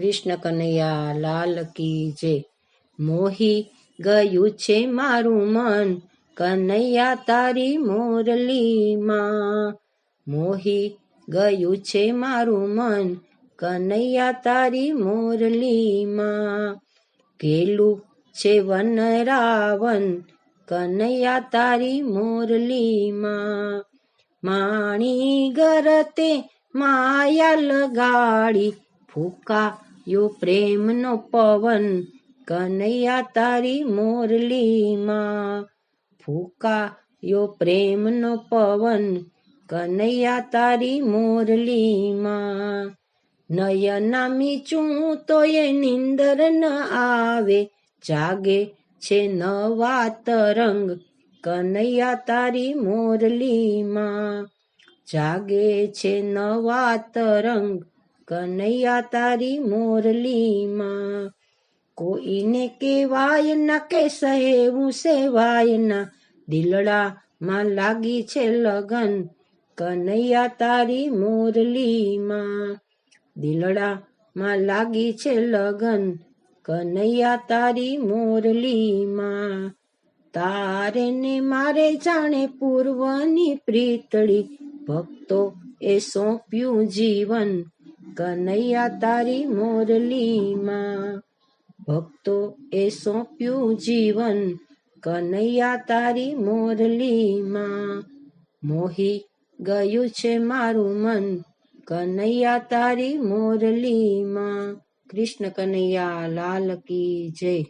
કૃષ્ણ કનૈયા લાલ કી જય. મોહી ગયું છે મારું મન, કનૈયા તારી મોરલીમાં. મોહી ગયું છે મારું મન, કનૈયા તારી મોરલીમાં. ઘેલું છે વન રાવન, કનૈયા તારી મોરલીમાં. માણી ગરતે માયા લગાડી, ફૂંકાયો પ્રેમનો પવન, કનૈયા તારી મોરલીમાં. ફૂંકાયો પ્રેમનો પવન, કનૈયા તારી મોરલીમાં. નયના મીચું તોય નિંદર ન આવે, જાગે છે નવા તરંગ, કનૈયા તારી મોરલીમાં. જાગે છે નવા તરંગ, કનૈયા તારી મોરલીમાં. કોઈને કેવાય ના કે સહેવું સેવાય ના, દિલડામાં લાગી છે લગન, કનૈયા તારી મોરલીમાં. દિલડામાં લાગી છે લગન, કનૈયા તારી મોરલીમાં. તારે ને મારે જાણે પૂર્વની પ્રીતળી, ભક્તો એ સોંપ્યું જીવન, કનૈયા તારી મોરલીમાં. ભક્તો એ સોંપ્યું જીવન, કનૈયા તારી મોરલીમાં. મોહી ગયું છે મારું મન, કનૈયા તારી મોરલીમાં. કૃષ્ણ કનૈયા લાલ કી જય.